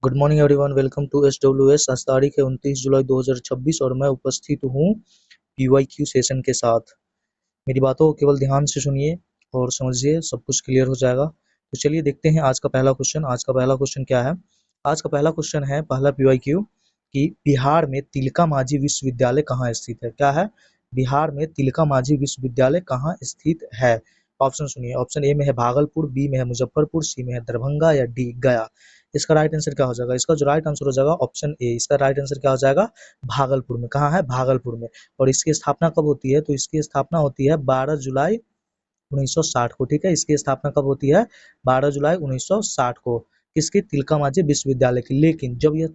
Good morning everyone, welcome to SWS। आज तारीख है 29 जुलाई 2026 और मैं उपस्थित हूँ PYQ सेशन के साथ। मेरी बातों को केवल ध्यान से सुनिए और समझिए, सब कुछ क्लियर हो जाएगा। तो चलिए देखते हैं आज का पहला क्वेश्चन। आज का पहला क्वेश्चन क्या है? आज का पहला क्वेश्चन है, पहला PYQ, कि बिहार में तिलका मांझी विश्वविद्यालय कहाँ स्थित है? क्या है? बिहार में तिलका मांझी विश्वविद्यालय कहाँ स्थित है? ऑप्शन सुनिए। ऑप्शन ए में है भागलपुर, बी में है मुजफ्फरपुर, सी में है दरभंगा या डी गया। इसका राइट आंसर क्या हो जाएगा? इसका जो राइट आंसर हो जाएगा ऑप्शन ए। इसका राइट आंसर क्या हो जाएगा? भागलपुर में। कहाँ है? भागलपुर में। और इसकी स्थापना कब होती है? तो इसकी स्थापना होती है 12 जुलाई 1960 को। ठीक है, इसकी स्थापना कब होती है? 12 जुलाई 1960 को। किसकी? तिलका मांझी विश्वविद्यालय की। लेकिन जब यह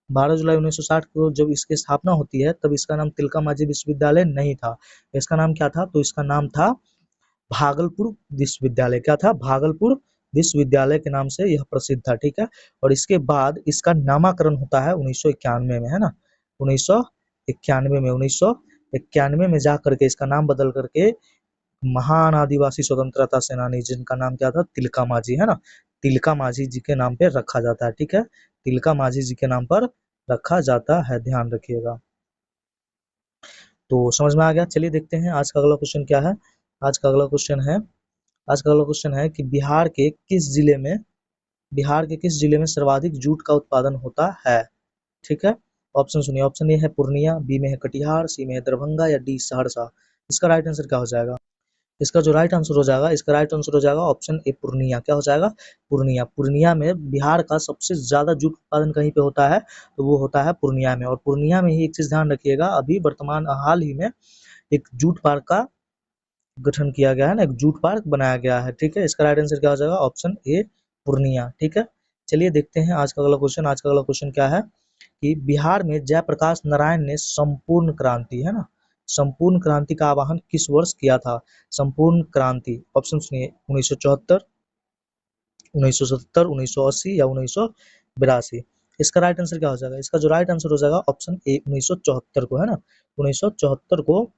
12 जुलाई 1960 को जब इसकी स्थापना होती है, तब इसका नाम तिलका मांझी विश्वविद्यालय नहीं था। इसका नाम क्या था? तो इसका नाम था भागलपुर विश्वविद्यालय। क्या था? भागलपुर विश्वविद्यालय के नाम से यह प्रसिद्ध था। ठीक है, और इसके बाद इसका नामकरण होता है 1991 में, है ना। 1991 में जा करके इसका नाम बदल करके महान आदिवासी स्वतंत्रता सेनानी, जिनका नाम क्या था? तिलका मांझी, है ना। तिलका मांझी जी के नाम पे रखा जाता है। ठीक है, तिलका मांझी जी के नाम पर रखा जाता है, ध्यान रखिएगा। तो समझ में आ गया। चलिए देखते हैं आज का अगला क्वेश्चन क्या है। आज का अगला क्वेश्चन है, आज का अगला क्वेश्चन है कि बिहार के किस जिले में सर्वाधिक जूट का उत्पादन होता है? ठीक है, ऑप्शन सुनिए। ऑप्शन ए है पूर्णिया, बी में है कटिहार, सी में है दरभंगा या डी सहरसा। इसका राइट आंसर क्या हो जाएगा? इसका जो राइट आंसर हो जाएगा, इसका राइट आंसर हो जाएगा ऑप्शन ए पूर्णिया। क्या हो जाएगा? पूर्णिया। पूर्णिया में बिहार का सबसे ज्यादा जूट उत्पादन कहीं पे होता है? तो वो होता है पूर्णिया में। और पूर्णिया में ही एक चीज ध्यान रखिएगा, अभी वर्तमान हाल ही में एक जूट पार्क का गठन किया गया है ना, एक जूट पार्क बनाया गया है। ठीक है, इसका राइट आंसर क्या हो जाएगा? Option A Purnia. ठीक है, चलिए देखते हैं आज का अगला क्वेश्चन। आज का अगला क्वेश्चन क्या है कि बिहार में जयप्रकाश नारायण ने संपूर्ण क्रांति, है ना, संपूर्ण क्रांति का आह्वान किस वर्ष किया था? संपूर्ण क्रांति, ऑप्शन सुनिए। 1974, 1970, 1980 या 1982। इसका राइट आंसर क्या हो जाएगा? इसका जो राइट आंसर हो जाएगा ऑप्शन ए 1974 को, है ना। 1974 को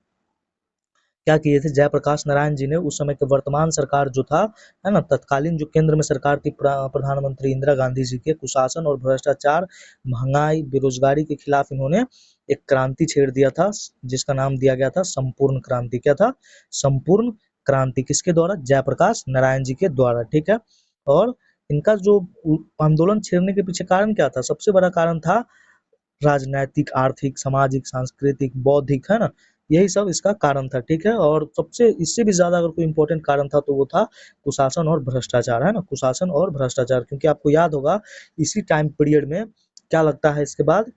क्या किए थे जयप्रकाश नारायण जी ने? उस समय के वर्तमान सरकार जो था, है ना, तत्कालीन जो केंद्र में सरकार थी प्रधानमंत्री इंदिरा गांधी जी के कुशासन और भ्रष्टाचार, महंगाई, बेरोजगारी के खिलाफ इन्होंने एक क्रांति छेड़ दिया था, जिसका नाम दिया गया था संपूर्ण क्रांति। क्या था? संपूर्ण क्रांति। किसके द्वारा? जयप्रकाश नारायण जी के द्वारा। ठीक है, और इनका जो आंदोलन छेड़ने के पीछे कारण क्या था? सबसे बड़ा कारण था राजनैतिक, आर्थिक, सामाजिक, सांस्कृतिक, बौद्धिक, है ना, यही सब इसका कारण था। ठीक है, और सबसे इससे भी ज्यादा अगर कोई इंपॉर्टेंट कारण था तो वो था कुशासन और भ्रष्टाचार, है ना, कुशासन और भ्रष्टाचार। क्योंकि आपको याद होगा इसी टाइम पीरियड में क्या लगता है इसके बाद?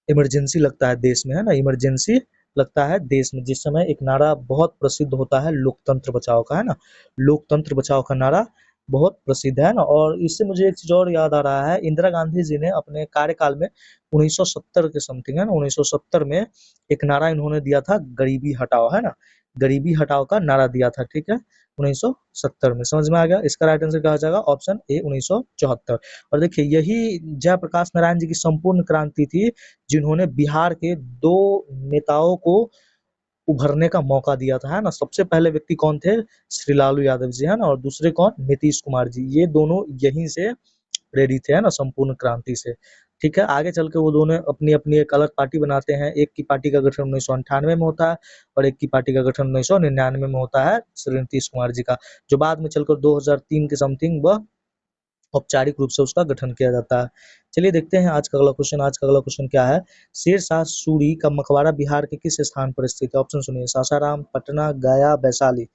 इमरजेंसी लगता है देश में, है ना, इमरजेंसी लगता है देश में। जिस समय एक नारा बहुत प्रसिद्ध होता है लोकतंत्र बचाओ का, है ना, लोकतंत्र बचाओ का नारा बहुत प्रसिद्ध है ना। और इससे मुझे एक चीज और याद आ रहा है, इंदिरा गांधी जी ने अपने कार्यकाल में 1970 के समथिंग, है ना, 1970 में एक नारा इन्होंने दिया था, गरीबी हटाओ, है ना, गरीबी हटाओ का नारा दिया था। ठीक है, 1970 में। समझ में आ गया। इसका राइट आंसर क्या हो जाएगा? Option A 1974। और देखिए यही जयप्रकाश नारायण जी की संपूर्ण क्रांति थी, जिन्होंने बिहार के दो नेताओं को उभरने का मौका दिया था, है ना। सबसे पहले व्यक्ति कौन थे? श्री लालू यादव जी, है ना, और दूसरे कौन? नीतीश कुमार जी। ये दोनों यहीं से प्रेरित थे, है ना, संपूर्ण क्रांति से। ठीक है, आगे चल के वो दोनों अपनी अपनी एक अलग पार्टी बनाते हैं। एक की पार्टी का गठन 1998 में होता है और एक की पार्टी का गठन 1999 में होता है, श्री नीतीश कुमार जी का, जो बाद में चलकर 2003 के समथिंग वह औपचारिक रूप से उसका गठन किया जाता है। चलिए देखते हैं आज का अगला क्वेश्चन। आज का अगला क्वेश्चन क्या है? शेर शाह सूरी का मकबरा बिहार के किस स्थान पर स्थित है? ऑप्शन सुनिए। सासाराम, पटना, गया, वैशाली।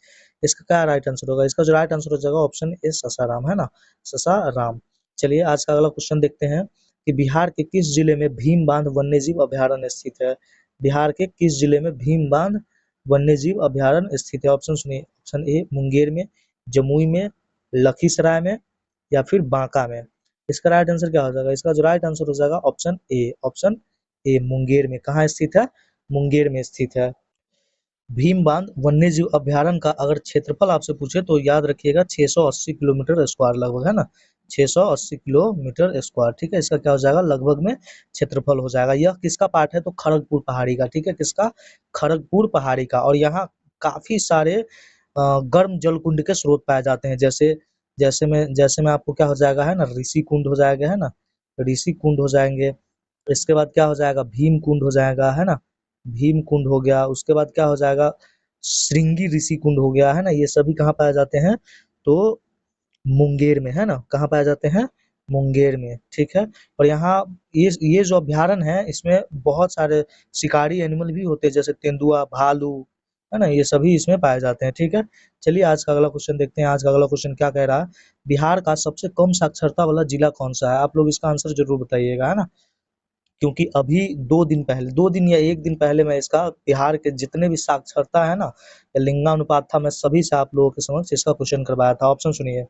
इसका क्या राइट आंसर होगा? इसका जो राइट आंसर हो जाएगा ऑप्शन ए सासाराम, है ना, सासाराम। चलिए आज का अगला क्वेश्चन देखते हैं कि बिहार के किस जिले में भीम बांध वन्यजीव अभ्यारण्य स्थित है? बिहार के किस जिले में भीम बांध वन्यजीव अभ्यारण्य स्थित है? ऑप्शन सुनिए। ऑप्शन ए मुंगेर में, जमुई में, लखीसराय में या फिर बांका में। इसका राइट आंसर क्या हो जाएगा? इसका जो राइट आंसर हो जाएगा option A, option A Munger में। कहाँ स्थित है? मुंगेर में स्थित है। भीम बांध वन्यजीव अभ्यारण्य का अगर क्षेत्रफल आपसे पूछे तो याद रखिएगा 680 किलोमीटर स्क्वायर लगभग, है ना, 680 किलोमीटर स्क्वायर। ठीक है, इसका क्या हो जाएगा? लगभग में क्षेत्रफल हो जाएगा। यह किसका पार्ट है? तो खड़गपुर पहाड़ी का। ठीक है, किसका? खड़गपुर पहाड़ी का। और यहाँ काफी सारे गर्म जल कुंड के स्रोत पाए जाते हैं। जैसे जैसे में आपको क्या हो जाएगा, है ना, ऋषि कुंड हो जाएगा, है ना, ऋषि कुंड हो जाएंगे। इसके बाद क्या हो जाएगा, भीम कुंड हो जाएगा, है ना, भीम कुंड हो गया। उसके बाद क्या हो जाएगा, श्रृंगी ऋषि कुंड हो गया, है ना। ये सभी कहाँ पाए जाते हैं, तो मुंगेर में, है ना, कहाँ पाए जाते हैं, मुंगेर में, ठीक है। और यहाँ ये जो अभ्यारण्य है इसमें बहुत सारे शिकारी एनिमल भी होते हैं, जैसे तेंदुआ, भालू, है ना, ये सभी इसमें पाए जाते हैं, ठीक है। चलिए आज का अगला क्वेश्चन देखते हैं। आज का अगला क्वेश्चन क्या कह रहा है, बिहार का सबसे कम साक्षरता वाला जिला कौन सा है। आप लोग इसका आंसर जरूर बताइएगा, है ना, क्योंकि अभी 2 दिन पहले, 2 दिन या 1 दिन पहले मैं इसका बिहार के जितने भी साक्षरता है ना या लिंगानुपात था, मैं सभी से आप लोगों के समक्ष इसका क्वेश्चन करवाया था। ऑप्शन सुनिए,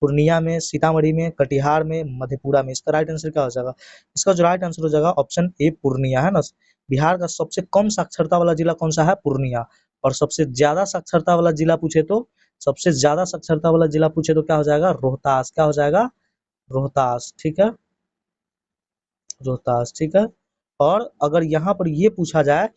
पूर्णिया में, सीतामढ़ी में, कटिहार में, मधेपुरा में। इसका राइट आंसर क्या हो जाएगा, इसका जो राइट आंसर हो जाएगा ऑप्शन ए पूर्णिया, है ना। बिहार का सबसे कम साक्षरता वाला जिला कौन सा है, पूर्णिया। और सबसे ज्यादा साक्षरता वाला जिला पूछे तो, सबसे ज्यादा साक्षरता वाला जिला पूछे तो क्या हो जाएगा, रोहतास। क्या हो जाएगा, रोहतास, ठीक है, रोहतास, ठीक है। और अगर यहाँ पर ये पूछा जाए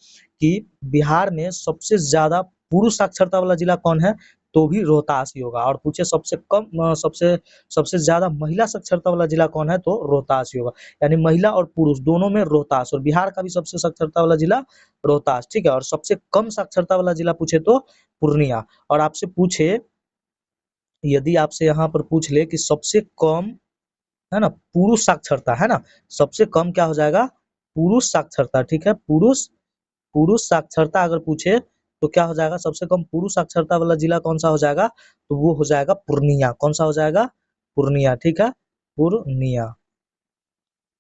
कि बिहार में सबसे ज्यादा पुरुष साक्षरता वाला जिला कौन है, तो भी रोहतास ही होगा। और पूछे सबसे कम सबसे सबसे ज्यादा महिला साक्षरता वाला जिला कौन है, तो रोहतास ही होगा। यानी महिला और पुरुष दोनों में रोहतास, और बिहार का भी सबसे साक्षरता वाला जिला रोहतास, ठीक है। और सबसे कम साक्षरता वाला जिला पूछे तो पूर्णिया। और आपसे पूछे, यदि आपसे यहाँ पर पूछ ले कि सबसे कम, है ना, पुरुष साक्षरता, है ना, सबसे कम क्या हो जाएगा, पुरुष साक्षरता, ठीक है, पुरुष पुरुष साक्षरता अगर पूछे तो क्या हो जाएगा, सबसे कम पुरुष साक्षरता वाला जिला कौन सा हो जाएगा, तो वो हो जाएगा पूर्णिया। कौन सा हो जाएगा, पूर्णिया, ठीक है, पूर्णिया,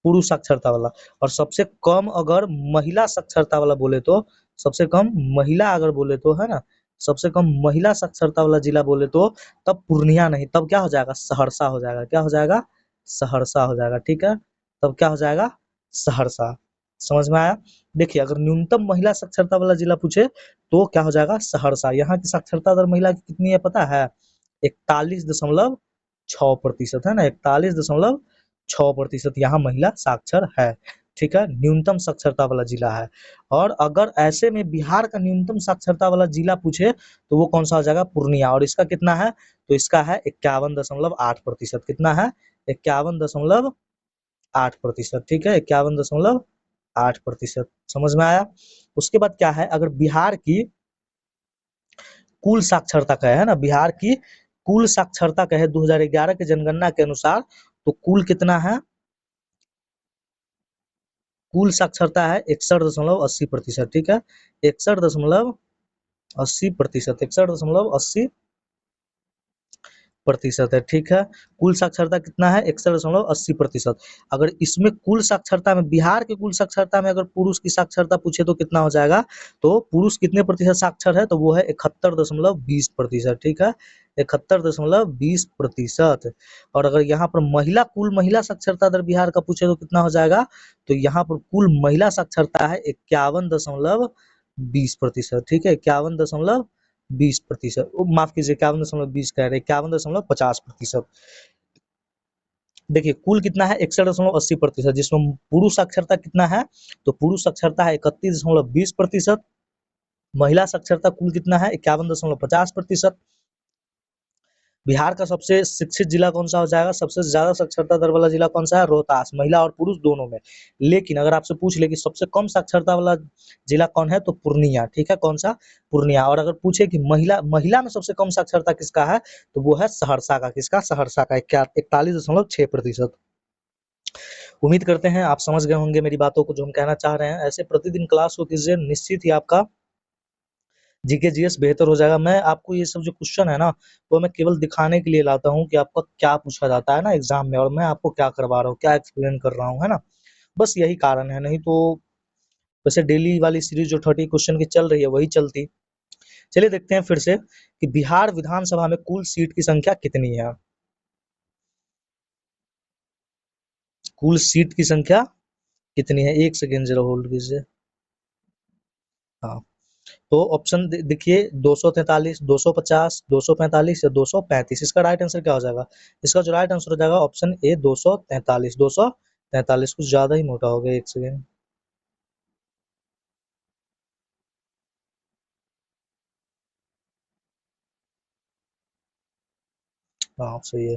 पुरुष साक्षरता वाला। और सबसे कम अगर महिला साक्षरता वाला बोले तो, सबसे कम महिला अगर बोले तो, है ना, सबसे कम महिला साक्षरता वाला जिला बोले तो, तब पूर्णिया नहीं, तब क्या हो जाएगा, सहरसा हो जाएगा। क्या हो जाएगा, सहरसा हो जाएगा, ठीक है, तब क्या हो जाएगा, सहरसा। समझ में आया। देखिए अगर न्यूनतम महिला साक्षरता वाला जिला पूछे तो क्या हो जाएगा, सहरसा। यहाँ की साक्षरता दर महिला की कितनी है पता है, 41.6%, है ना, 41.6% यहाँ महिला साक्षर है, ठीक है, न्यूनतम साक्षरता वाला जिला है। और अगर ऐसे में बिहार का न्यूनतम साक्षरता वाला जिला पूछे तो वो कौन सा हो जाएगा, पूर्णिया। और इसका कितना है, तो इसका है 51.8%। कितना है, 51.8%, ठीक है, 51.8%। समझ में आया। उसके बाद क्या है, अगर बिहार की कुल साक्षरता का है ना, बिहार की कुल साक्षरता का है 2011 के जनगणना के अनुसार, तो कुल कितना है, कुल साक्षरता है 61.80%, ठीक है, 61.80%, 61.80% है, ठीक है। कुल साक्षरता कितना है, 61.80%। अगर इसमें कुल साक्षरता में, बिहार के कुल साक्षरता में अगर पुरुष की साक्षरता पूछे तो कितना हो जाएगा, तो पुरुष कितने प्रतिशत साक्षर है, तो वो है 71.20%, ठीक है, 71.20%। और अगर यहाँ पर महिला, कुल महिला साक्षरता दर बिहार का पूछे तो कितना हो जाएगा, तो यहाँ पर कुल महिला साक्षरता है 51.20%, ठीक है, 51.20%, माफ कीजिए 51.20 कह रहे, 51.50%। देखिए कुल कितना है, 61.80%, जिसमें पुरुष साक्षरता कितना है, तो पुरुष साक्षरता है 31.20%। महिला साक्षरता कुल कितना है, 51.50%। बिहार का सबसे शिक्षित जिला कौन सा हो जाएगा, सबसे ज्यादा साक्षरता दर वाला जिला कौन सा है, रोहतास, महिला और पुरुष दोनों में। लेकिन अगर आपसे पूछ ले कि सबसे कम साक्षरता वाला जिला कौन है, तो पूर्णिया, ठीक है, कौन सा, पूर्णिया। और अगर पूछे कि महिला महिला में सबसे कम साक्षरता किसका है, तो वो है सहरसा का, किसका, सहरसा का, 41.6%। उम्मीद करते हैं आप समझ गए होंगे मेरी बातों को, जो हम कहना चाह रहे हैं। ऐसे प्रतिदिन क्लास को कीजिए, निश्चित ही आपका जीके जीएस बेहतर हो जाएगा। मैं आपको ये सब जो क्वेश्चन है ना, वो मैं केवल दिखाने के लिए लाता हूँ कि आपका क्या पूछा जाता है ना एग्जाम में, और मैं आपको क्या करवा रहा हूँ, क्या एक्सप्लेन कर रहा हूँ, है ना। बस यही कारण है, नहीं तो वैसे डेली वाली सीरीज जो 30 क्वेश्चन की चल रही है वही चलती। चलिए देखते हैं फिर से कि बिहार विधानसभा में कुल सीट की संख्या कितनी है। कुल सीट की संख्या कितनी है, एक सेकेंड जरा होल्ड कीजिए। हाँ, तो ऑप्शन देखिए, 243, 250, 245 या 235। इसका राइट आंसर क्या हो जाएगा, इसका जो राइट आंसर हो जाएगा ऑप्शन ए 243, 243। कुछ ज्यादा ही मोटा हो गया, एक सेकेंड। हाँ सही है।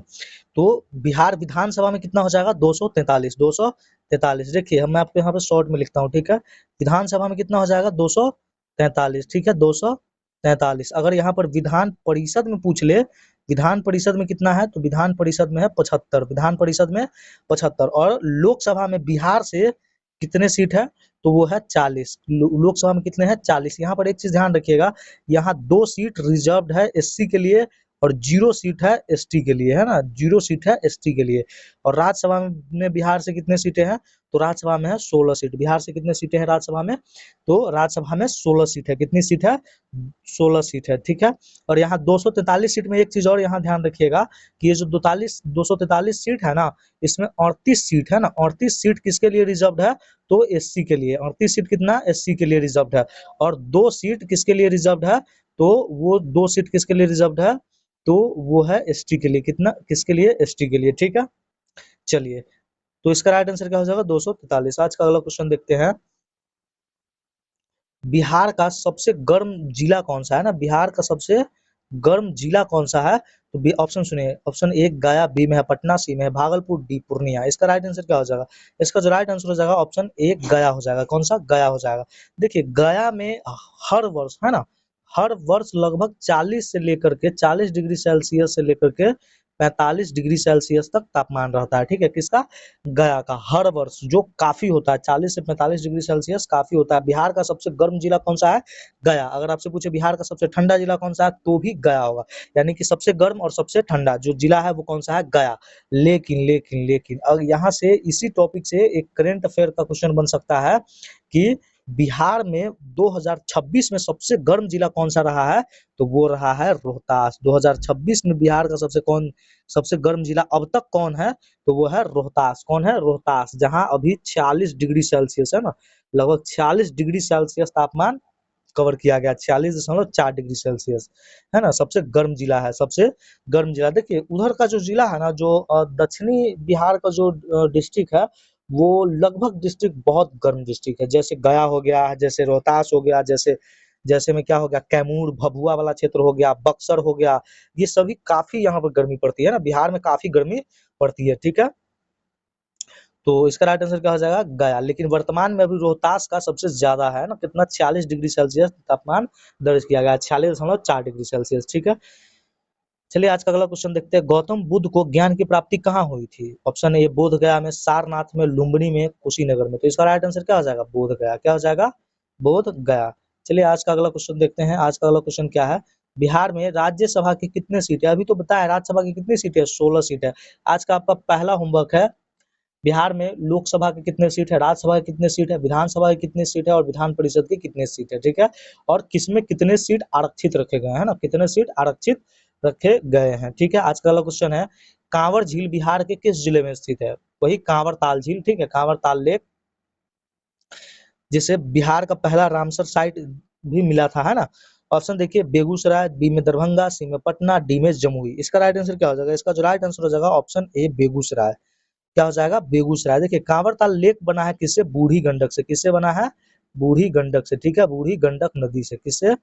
तो बिहार विधानसभा में कितना हो जाएगा 243 243। देखिए हम मैं आपको यहाँ पे शॉर्ट में लिखता हूँ, ठीक है। विधानसभा में कितना हो जाएगा 243, ठीक है 243। अगर यहाँ पर विधान परिषद में पूछ ले, विधान परिषद में कितना है, तो विधान परिषद में है 75, विधान परिषद में 75। और लोकसभा में बिहार से कितने सीट है, तो वो है 40। लोकसभा में कितने हैं 40। यहाँ पर एक चीज ध्यान रखिएगा, यहाँ 2 सीट रिजर्व्ड है एससी के लिए और 0 सीट है एसटी के लिए, है ना, 0 सीट है एसटी के लिए। और राज्यसभा में बिहार से कितने सीटें हैं, तो राज्यसभा में है 16 सीट। बिहार से कितने सीटें हैं राज्यसभा में, तो राज्यसभा में 16 सीट है। कितनी सीट है, 16 सीट है, ठीक है। और यहाँ 243 सीट में एक चीज और यहाँ ध्यान रखिएगा कि ये जो 243 सीट है ना, इसमें 38 सीट है ना, 38 सीट किसके लिए रिजर्व्ड है, तो एससी के लिए। 38 सीट कितना एससी के लिए रिजर्व्ड है। और 2 सीट किसके लिए रिजर्व्ड है, तो वो 2 सीट किसके लिए रिजर्व्ड है, तो वो है एसटी के लिए। कितना, किसके लिए, एसटी के लिए, ठीक है। चलिए, तो इसका राइट आंसर क्या हो जाएगा 243। आज का अगला क्वेश्चन देखते हैं। बिहार का सबसे गर्म जिला कौन सा है ना, बिहार का सबसे गर्म जिला कौन सा है, तो बी ऑप्शन सुनिए। ऑप्शन ए गया, बी में है पटना, सी में है भागलपुर, डी पूर्णिया। इसका राइट आंसर क्या हो जाएगा, इसका जो राइट आंसर हो जाएगा ऑप्शन ए गया हो जाएगा। कौन सा, गया हो जाएगा। देखिए गया में हर वर्ष, है ना, हर वर्ष लगभग 40 से लेकर के 40 डिग्री सेल्सियस से लेकर के 45 डिग्री सेल्सियस तक तापमान रहता है, ठीक है। किसका, गया का, हर वर्ष, जो काफी होता है 40 से 45 डिग्री सेल्सियस काफी होता है। बिहार का सबसे गर्म जिला कौन सा है, गया। अगर आपसे पूछे बिहार का सबसे ठंडा जिला कौन सा है, तो भी गया होगा। यानी कि सबसे गर्म और सबसे ठंडा जो जिला है वो कौन सा है, गया। लेकिन अब यहाँ से इसी टॉपिक से एक करंट अफेयर का क्वेश्चन बन सकता है कि बिहार में 2026 में सबसे गर्म जिला कौन सा रहा है, तो वो रहा है रोहतास। 2026 में बिहार का सबसे गर्म जिला अब तक कौन है, तो वो है रोहतास। कौन है, रोहतास, जहां अभी 46 डिग्री सेल्सियस है ना, लगभग 46 डिग्री सेल्सियस तापमान कवर किया गया, 46.4 डिग्री सेल्सियस, है ना। सबसे गर्म जिला है, सबसे गर्म जिला। देखिए उधर का जो जिला है ना, जो दक्षिणी बिहार का जो डिस्ट्रिक्ट है, वो लगभग डिस्ट्रिक्ट बहुत गर्म डिस्ट्रिक्ट है। जैसे गया हो गया, जैसे रोहतास हो गया, जैसे जैसे में क्या हो गया, कैमूर भभुआ वाला क्षेत्र हो गया, बक्सर हो गया, ये सभी काफी यहाँ पर गर्मी पड़ती है ना, बिहार में काफी गर्मी पड़ती है, ठीक है। तो इसका राइट आंसर क्या हो जाएगा, गया। लेकिन वर्तमान में अभी रोहतास का सबसे ज्यादा है ना, कितना 46 डिग्री सेल्सियस तापमान दर्ज किया गया, 46.4 डिग्री सेल्सियस, ठीक है। चलिए आज का अगला क्वेश्चन देखते हैं। गौतम बुद्ध को ज्ञान की प्राप्ति कहाँ हुई थी। ऑप्शन ए बोध गया में, सारनाथ में, लुम्बिनी में, कुशीनगर में। तो इसका राइट आंसर क्या हो जाएगा, बोध गया। क्या हो जाएगा, बोध गया। चलिए आज का अगला क्वेश्चन देखते हैं। आज का अगला क्वेश्चन क्या है, बिहार में राज्यसभा की कितने सीट है, अभी तो बताया राज्यसभा की कितनी सीट है, 16 सीट है। आज का आपका पहला होमवर्क है, बिहार में लोकसभा के कितने सीट है, राज्यसभा के कितने सीट है, विधानसभा के कितने सीट है और विधान परिषद के कितने सीट है, ठीक है। और किसमें कितने सीट आरक्षित रखे गए हैं ना, कितने सीट आरक्षित रखे गए हैं, ठीक है। आज का अगला क्वेश्चन है, कांवर झील बिहार के किस जिले में स्थित है, वही कांवर ताल झील, ठीक है, कांवर ताल लेक, जिसे बिहार का पहला रामसर साइट भी मिला था, है ना। ऑप्शन देखिए, बेगूसराय, बी में दरभंगा, सी में पटना, डी में जमुई। इसका राइट आंसर क्या हो जाएगा, इसका जो राइट आंसर हो जाएगा ऑप्शन ए बेगूसराय। क्या हो जाएगा, बेगूसराय। देखिए कांवरताल लेक बना है किससे, बूढ़ी गंडक से। किससे बना है, बूढ़ी गंडक से, ठीक है, बूढ़ी गंडक नदी से। किससे,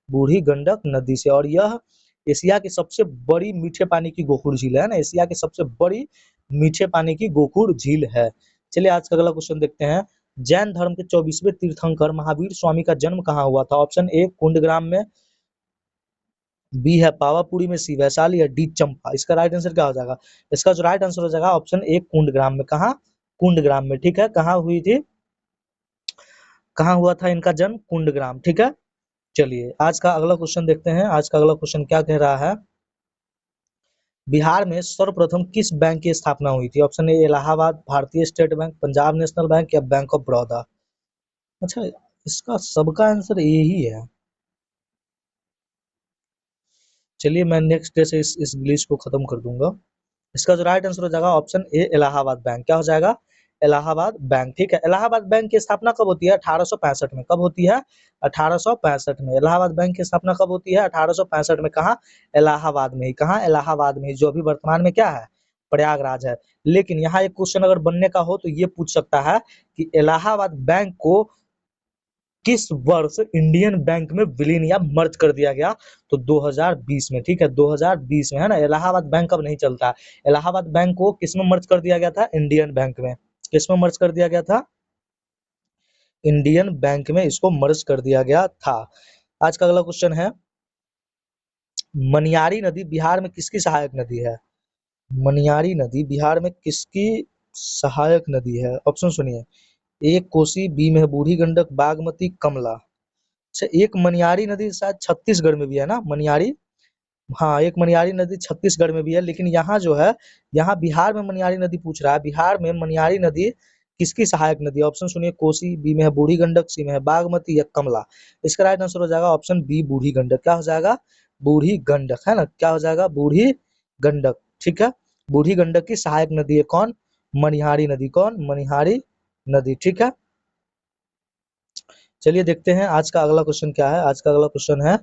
बूढ़ी गंडक नदी से। और यह एशिया की सबसे बड़ी मीठे पानी की गोकुड़ झील है ना, एशिया की सबसे बड़ी मीठे पानी की गोकुड़ झील है। चलिए आज का अगला क्वेश्चन देखते हैं। जैन धर्म के 24वें तीर्थंकर महावीर स्वामी का जन्म कहाँ हुआ था। ऑप्शन ए कुंडग्राम में, बी है पावापुरी में, सी वैशाली, या डी चंपा। इसका राइट आंसर क्या हो जाएगा, इसका जो राइट आंसर हो जाएगा ऑप्शन ए कुंडग्राम में। कहा, कुंडग्राम में, ठीक है। कहाँ हुई थी, कहाँ हुआ था इनका जन्म, कुंडग्राम, ठीक है। चलिए आज का अगला क्वेश्चन देखते हैं। आज का अगला क्वेश्चन क्या कह रहा है, बिहार में सर्वप्रथम किस बैंक की स्थापना हुई थी। ऑप्शन ए इलाहाबाद, भारतीय state bank, Punjab national bank, या बैंक ऑफ बड़ौदा। अच्छा, इसका सबका आंसर यही है। चलिए मैं नेक्स्ट डे से इस इंग्लिश को खत्म कर दूंगा। इसका जो राइट आंसर हो जाएगा ऑप्शन ए इलाहाबाद बैंक। क्या हो जाएगा, इलाहाबाद बैंक, ठीक है। इलाहाबाद बैंक की स्थापना कब होती है, 1865 में। कब होती है, 1865 में। इलाहाबाद बैंक की स्थापना कब होती है, 1865 में। कहाँ, इलाहाबाद में ही। कहाँ, इलाहाबाद में ही, जो अभी वर्तमान में क्या है, प्रयागराज है। लेकिन यहाँ एक क्वेश्चन अगर बनने का हो तो ये पूछ सकता है कि इलाहाबाद बैंक को किस वर्ष इंडियन बैंक में विलीन या मर्ज कर दिया गया? तो 2020 में, ठीक है, 2020 में, है ना। इलाहाबाद बैंक अब नहीं चलता है। इलाहाबाद बैंक को किसमें मर्ज कर दिया गया था? इंडियन बैंक में। किसमें मर्ज कर दिया गया था? इंडियन बैंक में इसको मर्ज कर दिया गया था। आज का अगला क्वेश्चन है, मनियारी नदी बिहार में किसकी सहायक नदी है? मनियारी नदी बिहार में किसकी सहायक नदी है? ऑप्शन सुनिए, एक कोसी, बी में है बूढ़ी गंडक, बागमती, कमला। अच्छा, एक मनियारी नदी शायद छत्तीसगढ़ में भी है ना, मनियारी। हाँ, एक मनियारी नदी छत्तीसगढ़ में भी है, लेकिन यहाँ जो है, यहाँ बिहार में मनियारी नदी पूछ रहा है। बिहार में मनियारी नदी किसकी सहायक नदी है? ऑप्शन सुनिए, कोसी, बी में है बूढ़ी गंडक, सी में है बागमती या कमला। इसका राइट आंसर हो जाएगा ऑप्शन बी, बूढ़ी गंडक। क्या हो जाएगा? बूढ़ी गंडक, है ना। क्या हो जाएगा? बूढ़ी गंडक, ठीक है। बूढ़ी गंडक की सहायक नदी है कौन? मनिहारी नदी। कौन? मनिहारी नदी, ठीक है। चलिए देखते हैं आज का अगला क्वेश्चन क्या है। आज का अगला क्वेश्चन है,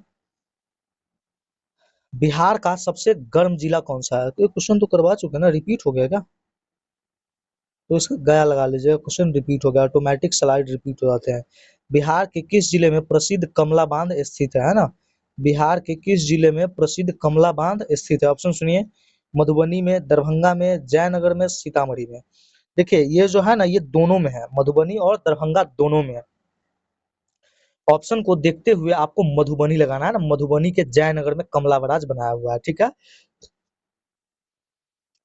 बिहार का सबसे गर्म जिला कौन सा है? तो ये क्वेश्चन तो करवा चुके हैं ना, रिपीट हो गया क्या? तो इसका गया लगा लीजिएगा, क्वेश्चन रिपीट हो गया, ऑटोमेटिक स्लाइड रिपीट हो जाते हैं। बिहार के किस जिले में प्रसिद्ध कमला बांध स्थित है ना? बिहार के किस जिले में प्रसिद्ध कमला बांध स्थित है? ऑप्शन सुनिए, मधुबनी में, दरभंगा में, जयनगर में, सीतामढ़ी में। देखिए ये जो है ना, ये दोनों में है, मधुबनी और दरभंगा दोनों में है। ऑप्शन को देखते हुए आपको मधुबनी लगाना है ना, मधुबनी के जयनगर में कमला बराज बनाया हुआ है, ठीक है।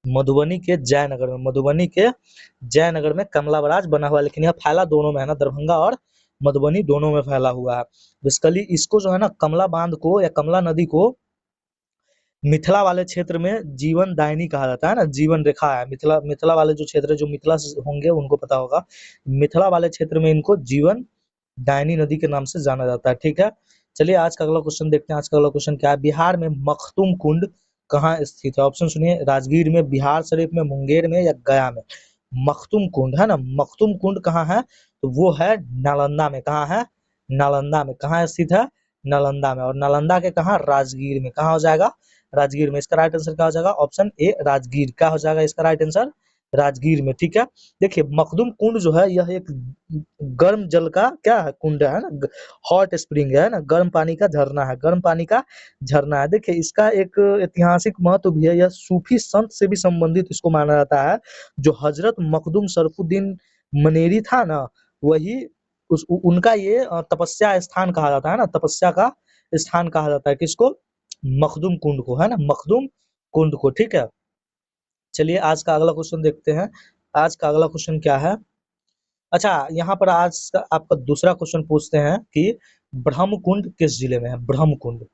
मधुबनी के जयनगर में, मधुबनी के जयनगर में कमला बराज बना हुआ है, लेकिन यह फैला दोनों में है ना, दरभंगा और मधुबनी दोनों में फैला हुआ है। बेसिकली इसको जो है ना, कमला बांध को या कमला नदी को मिथिला वाले क्षेत्र में जीवन दायिनी कहा जाता है ना, जीवन रेखा है। मिथिला मिथिला वाले जो क्षेत्र है, जो मिथिला से होंगे उनको पता होगा, मिथिला वाले क्षेत्र में इनको जीवन दायनी नदी के नाम से जाना जाता है, ठीक है। चलिए आज का अगला क्वेश्चन देखते हैं। आज का अगला क्वेश्चन क्या है, बिहार में मखदुम कुंड कहाँ स्थित है? ऑप्शन सुनिए, राजगीर में, बिहार शरीफ में, मुंगेर में या गया में। मखदुम कुंड, है ना, मखदुम कुंड कहाँ है? तो वो है नालंदा में। कहाँ है? नालंदा में। कहाँ स्थित है? नालंदा में। और नालंदा के कहाँ? राजगीर में। कहाँ हो जाएगा? राजगीर में। इसका राइट आंसर क्या हो जाएगा? Option A, Rajgir. क्या हो जाएगा इसका राइट आंसर? राजगीर में, ठीक है। देखिए मखदुम कुंड जो है, यह एक गर्म जल का क्या है? कुंड है ना, हॉट स्प्रिंग है ना, गर्म पानी का झरना है, गर्म पानी का झरना है। देखिए इसका एक ऐतिहासिक महत्व भी है, यह सूफी संत से भी संबंधित इसको माना जाता है। जो हजरत मखदुम शरफुद्दीन मनेरी था ना, वही उनका ये तपस्या स्थान कहा जाता है ना, तपस्या का स्थान कहा जाता है। किसको? मखदुम कुंड को, है ना, मखदुम कुंड को, ठीक है। चलिए आज का अगला क्वेश्चन देखते हैं। आज का अगला क्वेश्चन क्या है? अच्छा, यहाँ पर आज का आपका दूसरा क्वेश्चन पूछते हैं कि ब्रह्मकुंड किस जिले में है? ब्रह्मकुंड।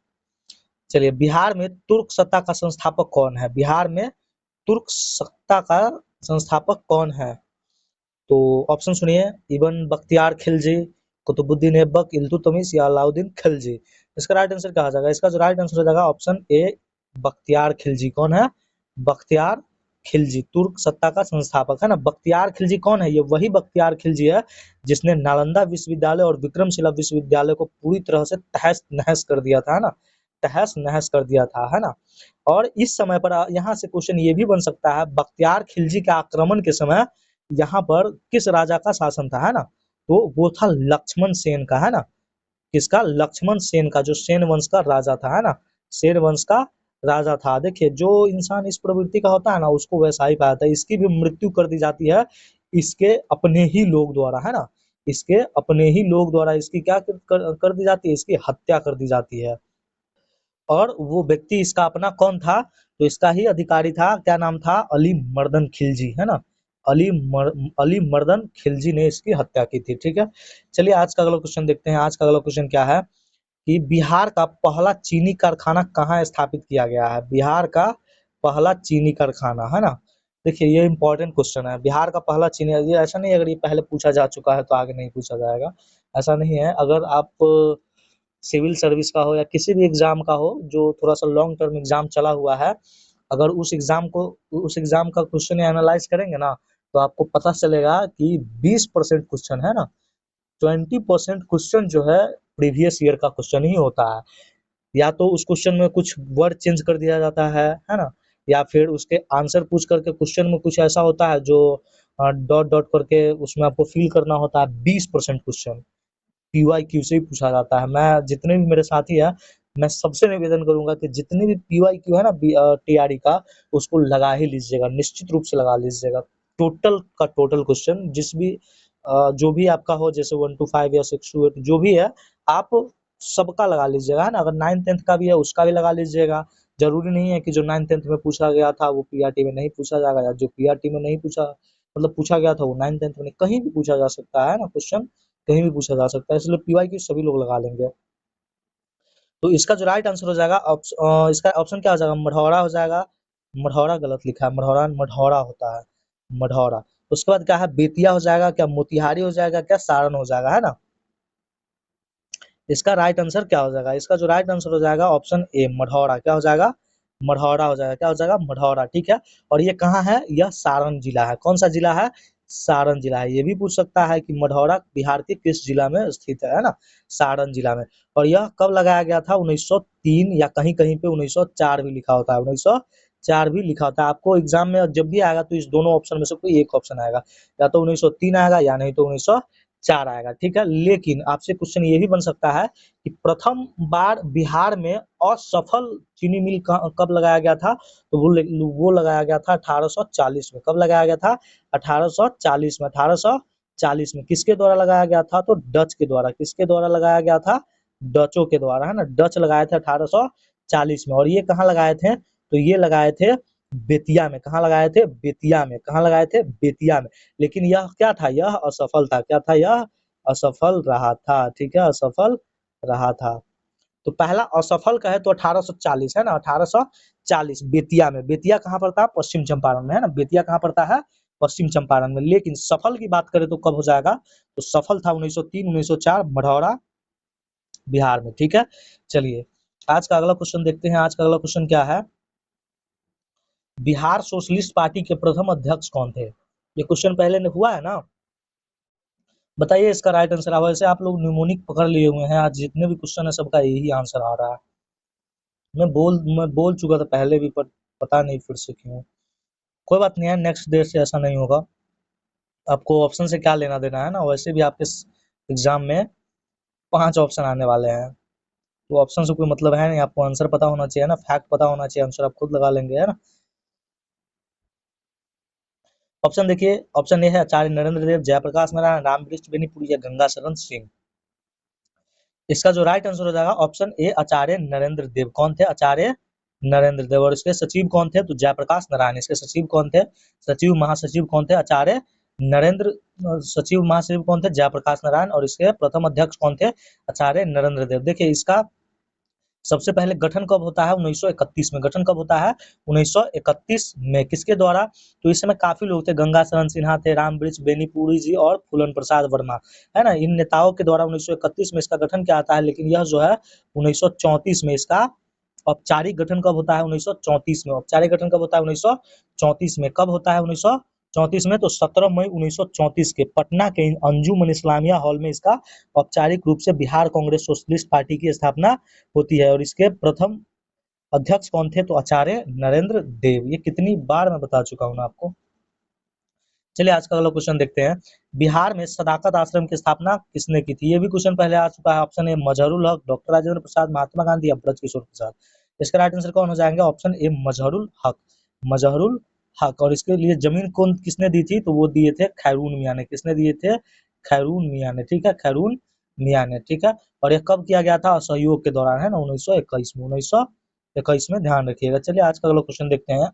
चलिए, बिहार में तुर्क सत्ता का संस्थापक कौन है? बिहार में तुर्क सत्ता का संस्थापक कौन है? तो ऑप्शन सुनिए, इब्न बख्तियार खिलजी, कुतुबुद्दीन ऐबक, इल्तुतमिश या अलाउद्दीन खिलजी। इसका राइट आंसर क्या हो जाएगा? इसका जो राइट आंसर हो जाएगा ऑप्शन ए, बख्तियार खिलजी। कौन है? बख्तियार खिलजी, तुर्क सत्ता का संस्थापक, है ना। बख्तियार खिलजी कौन है? ये वही बख्तियार खिलजी है जिसने नालंदा विश्वविद्यालय और विक्रमशिला विश्वविद्यालय को पूरी तरह से तहस नहस कर दिया था, है ना, तहस नहस कर दिया था, है ना। और इस समय पर यहाँ से क्वेश्चन ये भी बन सकता है, बख्तियार खिलजी के आक्रमण के समय यहाँ पर किस राजा का शासन था, है ना? तो वो था लक्ष्मण सेन का, है ना। किसका? लक्ष्मण सेन का, जो सेन वंश का राजा था, है ना, सेन वंश का राजा था। देखिए जो इंसान इस प्रवृत्ति का होता है ना, उसको वैसा ही पाया जाता है। इसकी भी मृत्यु कर दी जाती है इसके अपने ही लोग द्वारा, है ना, इसके अपने ही लोग द्वारा इसकी क्या कर दी जाती है? इसकी हत्या कर दी जाती है। और वो व्यक्ति इसका अपना कौन था? तो इसका ही अधिकारी था। क्या नाम था? अली मर्दन खिलजी, है ना। अली मर्दन खिलजी ने इसकी हत्या की थी, ठीक है। चलिए आज का अगला क्वेश्चन देखते हैं। आज का अगला क्वेश्चन क्या है कि बिहार का पहला चीनी कारखाना कहाँ स्थापित किया गया है? बिहार का पहला चीनी कारखाना, है ना। देखिए ये इंपॉर्टेंट क्वेश्चन है, बिहार का पहला चीनी, ये ऐसा नहीं है अगर ये पहले पूछा जा चुका है तो आगे नहीं पूछा जाएगा, ऐसा नहीं है। अगर आप सिविल सर्विस का हो या किसी भी एग्जाम का हो जो थोड़ा सा लॉन्ग टर्म एग्जाम चला हुआ है, अगर उस एग्जाम का क्वेश्चन एनालाइज करेंगे ना, तो आपको पता चलेगा कि 20% क्वेश्चन, है ना, 20% क्वेश्चन जो है प्रीवियस ईयर का क्वेश्चन ही होता है। या तो उस क्वेश्चन में कुछ वर्ड चेंज कर दिया जाता है ना, या फिर उसके आंसर पूछ करके क्वेश्चन में कुछ ऐसा होता है जो डॉट डॉट करके उसमें आपको फिल करना होता है। 20% क्वेश्चन, PYQ से ही पूछा जाता है। मैं जितने भी मेरे साथी हैं, मैं सबसे निवेदन करूंगा कि जितने भी PYQ है ना TRE का, उसको लगा ही लीजिएगा, निश्चित रूप से लगा लीजिएगा। टोटल का टोटल क्वेश्चन जो भी आपका हो, जैसे 1 to 5 या 6 to 8 जो भी है, आप सबका लगा लीजिएगा, है ना। अगर 9th 10th का भी है उसका भी लगा लीजिएगा। जरूरी नहीं है कि जो 9th 10th में पूछा गया था वो PRT में नहीं पूछा जाएगा, या जो PRT में नहीं पूछा मतलब पूछा गया था वो 9th 10th में कहीं भी पूछा जा सकता है ना क्वेश्चन, कहीं भी पूछा जा सकता है, इसलिए PYQ सभी लोग लगा लेंगे। तो इसका जो राइट आंसर हो जाएगा इसका ऑप्शन क्या हो जाएगा, मढ़ौरा हो जाएगा। मढ़ौरा गलत लिखा है, मढ़ौरा मढ़ौरा होता है, मढ़ौरा। उसके बाद क्या है, बेतिया हो जाएगा, क्या मोतिहारी हो जाएगा, क्या सारण हो जाएगा, है ना। इसका राइट आंसर क्या हो जाएगा, इसका जो राइट आंसर हो जाएगा ऑप्शन ए मढ़ौरा। क्या हो जाएगा, मढ़ौरा हो जाएगा। क्या हो जाएगा, मढ़ौरा, ठीक है। और ये कहाँ है, यह सारण जिला है। कौन सा जिला है, सारण जिला है। ये भी पूछ सकता है कि मढ़ौरा बिहार के किस जिला में स्थित है ना, सारण जिला में। और यह कब लगाया गया था, 1903, या कहीं कहीं पे 1904 भी लिखा होता है, 1904 भी लिखा होता है। आपको एग्जाम में जब भी आएगा तो इस दोनों ऑप्शन में से कोई एक ऑप्शन आएगा, या तो 1903 आएगा या नहीं तो 1904 आएगा, ठीक है। लेकिन आपसे क्वेश्चन ये भी बन सकता है कि प्रथम बार बिहार में असफल चीनी मिल कब लगाया गया था, तो वो लगाया गया था 1840 में। कब लगाया गया था, 1840 में। 1840 में किसके द्वारा लगाया गया था, तो डच के द्वारा। किसके द्वारा लगाया गया था, डचों के द्वारा, है ना। डच लगाए थे 1840 में। और ये कहाँ लगाए थे, तो ये लगाए थे बेतिया में। कहाँ लगाए थे, बेतिया में। कहाँ लगाए थे, बेतिया में। लेकिन यह क्या था, यह असफल था। क्या था, यह असफल रहा था, ठीक है, असफल रहा था। तो पहला असफल का है तो 1840 है ना, 1840 बेतिया में। बेतिया कहाँ पड़ता है, पश्चिम चंपारण में, है ना। बेतिया कहाँ पड़ता है, पश्चिम चंपारण में। लेकिन सफल की बात करें तो कब हो जाएगा, तो सफल था 1903 1904 मढ़ौरा बिहार में, ठीक है। चलिए आज का अगला क्वेश्चन देखते हैं। आज का अगला क्वेश्चन क्या है, बिहार सोशलिस्ट पार्टी के प्रथम अध्यक्ष कौन थे। ये क्वेश्चन पहले ने हुआ है ना, बताइए इसका राइट आंसर। अब वैसे आप लोग न्यूमोनिक पकड़ लिए हुए हैं, आज जितने भी क्वेश्चन है सबका यही आंसर आ रहा है। मैं बोल चुका था पहले भी, पर पता नहीं फिर से क्यों। कोई बात नहीं है, नेक्स्ट डे से ऐसा नहीं होगा। आपको ऑप्शन से क्या लेना देना है ना, वैसे भी आपके एग्जाम में 5 ऑप्शन आने वाले हैं, तो ऑप्शन से कोई मतलब है नहीं। आपको आंसर पता होना चाहिए ना, फैक्ट पता होना चाहिए, आंसर आप खुद लगा लेंगे, है ना। ऑप्शन देखिए, ऑप्शन ए है आचार्य नरेंद्र देव, जयप्रकाश नारायण, रामकृष्ण बेनीपुरी या गंगा शरण सिंह। इसका जो राइट आंसर हो जाएगा ऑप्शन ए आचार्य नरेंद्र देव। कौन थे, आचार्य नरेंद्र देव। और इसके सचिव कौन थे, तो जयप्रकाश नारायण। इसके सचिव कौन थे, सचिव महासचिव कौन थे, आचार्य नरेंद्र। सचिव महासचिव कौन थे, जयप्रकाश नारायण। और इसके प्रथम अध्यक्ष कौन थे, आचार्य नरेंद्र देव। देखिए इसका सबसे पहले गठन कब होता है, 1931 में। गठन कब होता है, 1931 में। किसके द्वारा, तो इस समय काफी लोग थे, गंगा शरण सिन्हा थे, रामवृक्ष बेनीपुरी जी और फूलन प्रसाद वर्मा, है ना। इन नेताओं के द्वारा 1931 में इसका गठन किया जाता है। लेकिन यह जो है 1934 में इसका औपचारिक गठन कब होता है, 1934 में। औपचारिक गठन कब होता है, 1934 में। कब होता है 1934 में, तो 17 मई 1934 के पटना के अंजुमन इस्लामिया हॉल में इसका औपचारिक रूप से बिहार कांग्रेस सोशलिस्ट पार्टी की स्थापना होती है। और इसके प्रथम अध्यक्ष कौन थे, तो आचार्य नरेंद्र देव। ये कितनी बार मैं बता चुका हूँ ना आपको। चलिए आज का अगला क्वेश्चन देखते हैं। बिहार में सदाकत आश्रम की स्थापना किसने की थी। ये भी क्वेश्चन पहले आ चुका है। ऑप्शन ए मजहरुल हक, डॉक्टर राजेंद्र प्रसाद, महात्मा गांधी या ब्रज किशोर प्रसाद। इसका राइट आंसर कौन हो जाएंगे, ऑप्शन ए मजहरुल हक, मजहरुल हक। और इसके लिए जमीन कौन किसने दी थी, तो वो दिए थे खैरून मियाँ ने। किसने दिए थे, खैरून मियाँ ने, ठीक है, खैरून मियाँ ने, ठीक है। और यह कब किया गया था, असहयोग के दौरान, है ना, 1921 में। 1921 में, ध्यान रखिएगा। चलिए आज का अगला क्वेश्चन देखते हैं।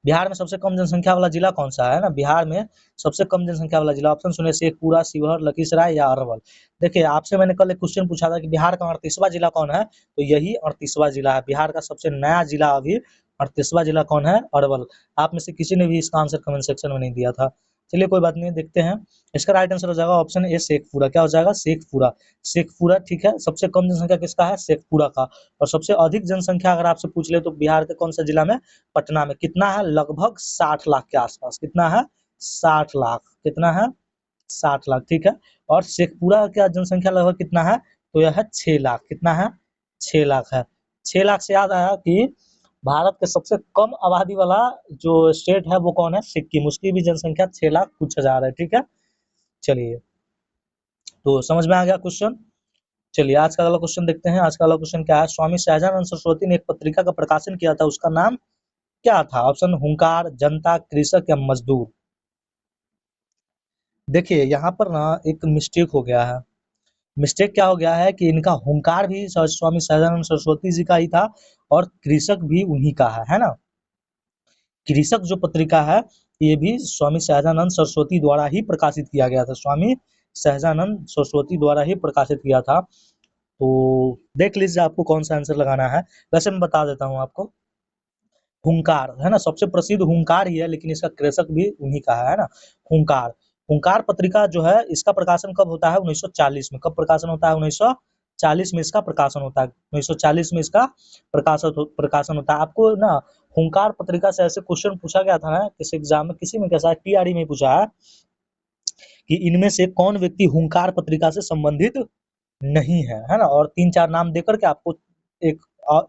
बिहार में सबसे कम जनसंख्या वाला जिला कौन सा है ना, बिहार में सबसे कम जनसंख्या वाला जिला। ऑप्शन सुनिए, शेखपुरा, शिवहर, लखीसराय या अरवल। देखिए आपसे मैंने कल एक क्वेश्चन पूछा था कि बिहार का 38वां जिला कौन है, तो यही 38वां जिला है। बिहार का सबसे नया जिला अभी 38वां जिला कौन है, अरवल। आप में से किसी ने भी इसका आंसर कमेंट सेक्शन में नहीं दिया था। चलिए कोई बात नहीं, देखते हैं। इसका राइट आंसर हो जाएगा ऑप्शन ए शेखपुरा। क्या हो जाएगा, शेखपुरा, शेखपुरा, ठीक है। सबसे कम जनसंख्या किसका है, शेखपुरा का। और सबसे अधिक जनसंख्या अगर आपसे पूछ ले तो बिहार के कौन सा जिला में, पटना में। कितना है, लगभग 60 लाख के आसपास। कितना है, 60 लाख। कितना है, 60 लाख, ठीक है। और शेखपुरा का जनसंख्या लगभग कितना है, तो यह है 6 लाख। कितना है, 6 लाख है। 6 लाख से याद आया कि भारत के सबसे कम आबादी वाला जो स्टेट है वो कौन है, सिक्किम। उसकी भी जनसंख्या 6 लाख कुछ हजार है, ठीक है। चलिए तो समझ में आ गया क्वेश्चन। चलिए आज का अगला क्वेश्चन देखते हैं। आज का अगला क्वेश्चन क्या है? स्वामी सहजानंद सरस्वती ने एक पत्रिका का प्रकाशन किया था, उसका नाम क्या था? ऑप्शन हुंकार, जनता, कृषक या मजदूर। देखिए यहाँ पर ना एक मिस्टेक हो गया है। मिस्टेक क्या हो गया है कि इनका हुंकार भी स्वामी सहजानंद सरस्वती जी का ही था और कृषक भी उन्हीं का है ना। कृषक जो पत्रिका है ये भी स्वामी सहजानंद सरस्वती द्वारा ही प्रकाशित किया गया था। स्वामी सहजानंद सरस्वती द्वारा ही प्रकाशित किया था। तो देख लीजिए आपको कौन सा आंसर लगाना है। वैसे मैं बता देता हूँ आपको, हुंकार है ना, सबसे प्रसिद्ध हुंकार ही है, लेकिन इसका कृषक भी उन्हीं का है ना। हुंकार, हुंकार पत्रिका जो है इसका प्रकाशन कब होता है? 1940 में। कब प्रकाशन होता है? 1940 में इसका प्रकाशन होता है। 1940 में इसका प्रकाशन होता है। आपको ना हुंकार पत्रिका से ऐसे क्वेश्चन पूछा गया था ना किसी एग्जाम में, किसी में कैसा है, टीआरई में पूछा है कि इनमें से कौन व्यक्ति हुंकार पत्रिका से संबंधित नहीं है ना। और 3-4 नाम देकर के आपको एक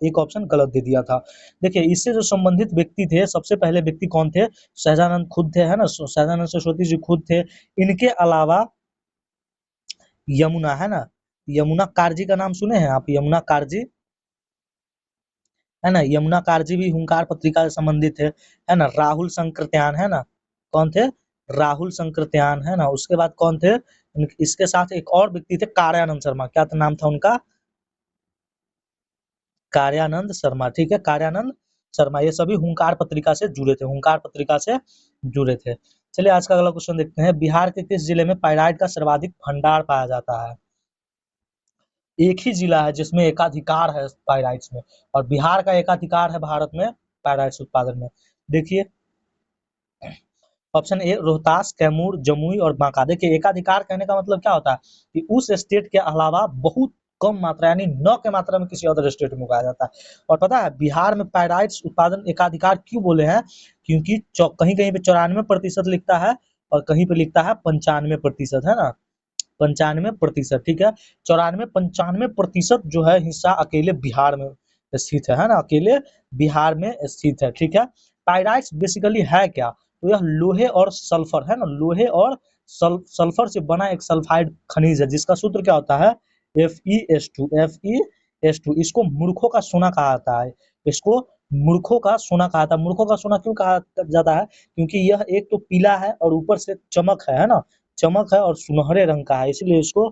एक ऑप्शन गलत दे दिया था। देखिए इससे जो संबंधित व्यक्ति थे, सबसे पहले व्यक्ति कौन थे? सहजानंद खुद थे, है ना, सहजानंद सरस्वती जी खुद थे। इनके अलावा यमुना, है ना, यमुना काजी का नाम सुने हैं आप? यमुना काजी, है ना, यमुना काजी भी हुंकार पत्रिका से संबंधित है ना। राहुल संकृत्यान, है ना, कौन थे? राहुल संकृत्यान, है ना। उसके बाद कौन थे? इसके साथ एक और व्यक्ति थे, कार्यानंद शर्मा। क्या नाम था उनका? कार्यानंद शर्मा, ठीक है, कार्यानंद शर्मा। ये सभी हुंकार पत्रिका से जुड़े थे, हुंकार पत्रिका से जुड़े थे। चलिए आज का अगला क्वेश्चन देखते हैं। बिहार के किस जिले में पाइराइट का सर्वाधिक भंडार पाया जाता है? एक ही जिला है जिसमें एकाधिकार है पाइराइट्स में, और बिहार का एकाधिकार है भारत में पाइराइट्स उत्पादन में। देखिए ऑप्शन ए रोहतास, कैमूर, जमुई और बांका। देखिए एकाधिकार कहने का मतलब क्या होता है कि उस स्टेट के अलावा बहुत कम मात्रा यानी न के मात्रा में किसी अदर स्टेट में उगाया जाता है। और पता है बिहार में पाइराइट्स उत्पादन एकाधिकार क्यों बोले हैं? क्योंकि कहीं कहीं पे 94% लिखता है और कहीं पे लिखता है 95%, है ना, 95%, ठीक है। 94-95% जो है हिस्सा अकेले बिहार में स्थित है ना, अकेले बिहार में स्थित है, ठीक है। पाइराइट्स बेसिकली है क्या? तो यह लोहे और सल्फर, है ना, लोहे और सल्फर से बना एक सल्फाइड खनिज है जिसका सूत्र क्या होता है? FeS2, FeS2। इसको मूर्खों का सोना कहा जाता है, इसको मूर्खों का सोना कहा जाता है। मूर्खों का सोना क्यों कहा जाता है? क्योंकि यह एक तो पीला है और ऊपर से चमक है ना, चमक है और सुनहरे रंग का है, इसलिए इसको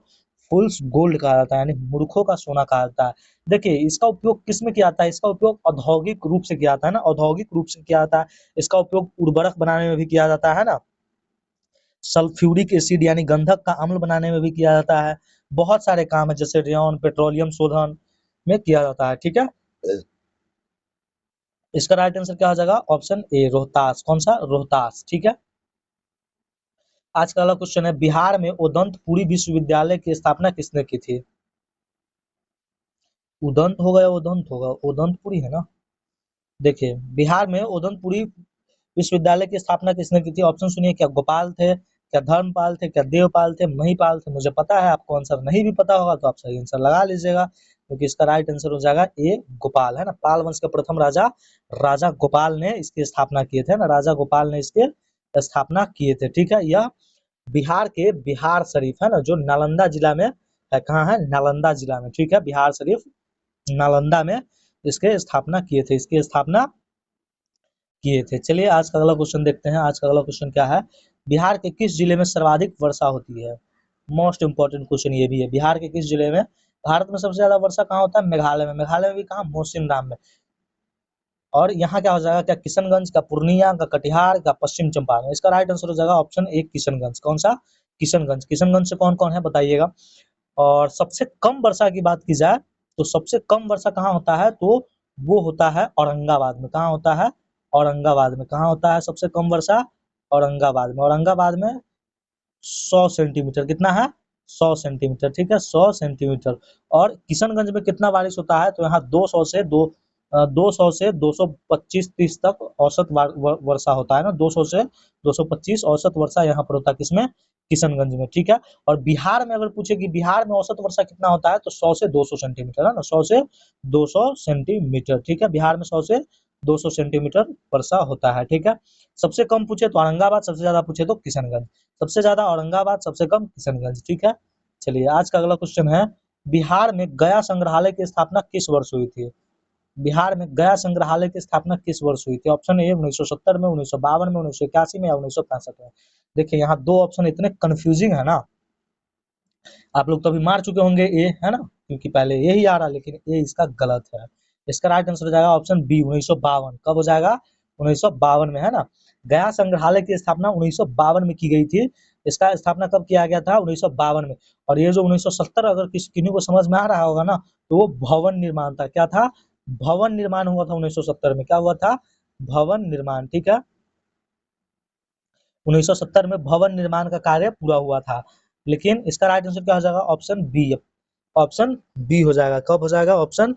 फुल्स गोल्ड कहा जाता है, यानी मूर्खों का सोना कहा जाता है। देखिए इसका उपयोग किस में किया जाता है? इसका उपयोग औद्योगिक रूप से किया जाता है ना, औद्योगिक रूप से किया जाता है। इसका उपयोग उर्वरक बनाने में भी किया जाता है ना, सल्फ्यूरिक एसिड यानी गंधक का अम्ल बनाने में भी किया जाता है। बहुत सारे काम है जैसे रेयन पेट्रोलियम शोधन में किया जाता है, ठीक है। इसका राइट आंसर क्या हो जाएगा? Option A Rohtas. कौन सा? रोहतास, ठीक है। आज का अगला क्वेश्चन है, बिहार में उदंतपुरी विश्वविद्यालय की स्थापना किसने की थी? उदंत होगा या उदंत होगा? उदंतपुरी है ना। देखिए बिहार में उदंतपुरी विश्वविद्यालय की स्थापना किसने की थी? ऑप्शन सुनिए, क्या गोपाल थे, क्या धर्मपाल थे, क्या देवपाल थे, महिपाल थे? मुझे पता है आपको आंसर नहीं भी पता होगा तो आप सही आंसर लगा लीजिएगा, क्योंकि इसका राइट आंसर हो जाएगा ए गोपाल, है ना। पाल वंश के प्रथम राजा राजा गोपाल ने इसकी स्थापना किए थे ना, राजा गोपाल ने इसके स्थापना किए थे, ठीक है। यह बिहार के बिहार शरीफ, है ना, जो नालंदा जिला में है। कहाँ है? नालंदा जिला में, ठीक है। बिहार शरीफ नालंदा में इसके स्थापना किए थे, इसकी स्थापना किए थे। चलिए आज का अगला क्वेश्चन देखते हैं। आज का अगला क्वेश्चन क्या है? बिहार के किस जिले में सर्वाधिक वर्षा होती है? मोस्ट इंपोर्टेंट क्वेश्चन ये भी है। बिहार के किस जिले में? भारत में सबसे ज्यादा वर्षा कहाँ होता है? मेघालय में। मेघालय में भी कहाँ? मौसिनराम में। और यहाँ क्या हो जाएगा? क्या किशनगंज, का पूर्णिया, का कटिहार, का पश्चिम चंपारण? इसका राइट आंसर हो जाएगा ऑप्शन ए किशनगंज। कौन सा? किशनगंज। किशनगंज से कौन कौन है बताइएगा। और सबसे कम वर्षा की बात की जाए तो सबसे कम वर्षा कहाँ होता है? तो वो होता है औरंगाबाद में। कहाँ होता है? औरंगाबाद में। कहाँ होता है सबसे कम वर्षा? औरंगाबाद में। औरंगाबाद में 100 सेंटीमीटर। कितना है? 100 सेंटीमीटर, ठीक है, 100 सेंटीमीटर। और किशनगंज में कितना बारिश होता है? तो यहाँ 200 से 225-30 तक औसत वर्षा होता है ना, 200 से 225 औसत वर्षा यहाँ पर होता है। किसमें? किशनगंज में, ठीक है। और बिहार में अगर पूछे कि बिहार में औसत वर्षा कितना होता है, तो 100 से 200 सेंटीमीटर, है ना, 100 से 200 सेंटीमीटर, ठीक है। बिहार में 100 से 200 सेंटीमीटर वर्षा होता है, ठीक है। सबसे कम पूछे तो औरंगाबाद, सबसे ज्यादा पूछे तो किशनगंज। सबसे ज्यादा औरंगाबाद, सबसे कम किशनगंज, ठीक है। चलिए आज का अगला क्वेश्चन है, बिहार में गया संग्रहालय की स्थापना किस वर्ष हुई थी? बिहार में गया संग्रहालय की स्थापना किस वर्ष हुई थी? ऑप्शन ए 1970 में, 1952 में, 1981 में या 1965 में। देखिए यहाँ दो ऑप्शन इतने कंफ्यूजिंग है ना, आप लोग तो अभी मार चुके होंगे ए, है ना, क्योंकि पहले यही आ रहा, लेकिन ए इसका गलत है। इसका राइट आंसर हो जाएगा ऑप्शन बी 1952। कब हो जाएगा? 1952 में, है ना। गया संग्रहालय की स्थापना 1952 में की गई थी। इसका स्थापना कब किया गया था? 1952 में। और ये जो 1970 अगर किन्हीं को समझ में आ रहा होगा ना, तो वो भवन निर्माण था। क्या था? भवन निर्माण हुआ था 1970 में। क्या हुआ था? भवन निर्माण, ठीक है। 1970 में भवन निर्माण का कार्य पूरा हुआ था। लेकिन इसका राइट आंसर क्या हो जाएगा? Option B. ऑप्शन बी हो जाएगा। कब हो जाएगा? ऑप्शन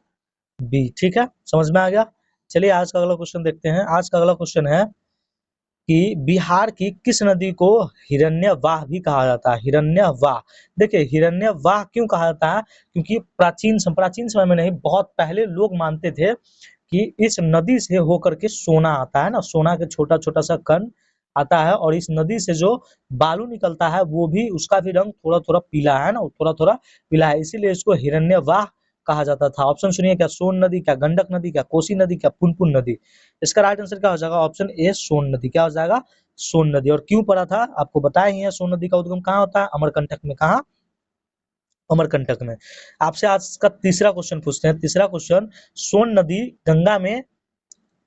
बी, ठीक है, समझ में आ गया। चलिए आज का अगला क्वेश्चन देखते हैं। आज का अगला क्वेश्चन है कि बिहार की किस नदी को हिरण्यवाह भी कहा जाता है? हिरण्यवाह। देखिए हिरण्यवाह क्यों कहा जाता है? क्योंकि प्राचीन समय में नहीं, बहुत पहले लोग मानते थे कि इस नदी से होकर के सोना आता है ना, सोना के छोटा छोटा सा कण आता है, और इस नदी से जो बालू निकलता है वो भी, उसका भी रंग थोड़ा थोड़ा पीला है ना, थोड़ा थोड़ा पीला है, इसीलिए इसको हिरण्यवाह कहा जाता था। ऑप्शन सुनिए, क्या सोन नदी, क्या गंडक नदी, क्या कोसी नदी, क्या पुनपुन नदी। इसका राइट आंसर क्या हो जाएगा? ऑप्शन ए सोन नदी। क्या हो जाएगा? सोन नदी। और क्यों पड़ा था आपको बताया ही है, सोन नदी का उद्गम कहाँ होता है? अमरकंटक में। कहाँ? अमरकंटक में। आपसे आज का तीसरा क्वेश्चन पूछते हैं। तीसरा क्वेश्चन, सोन नदी गंगा में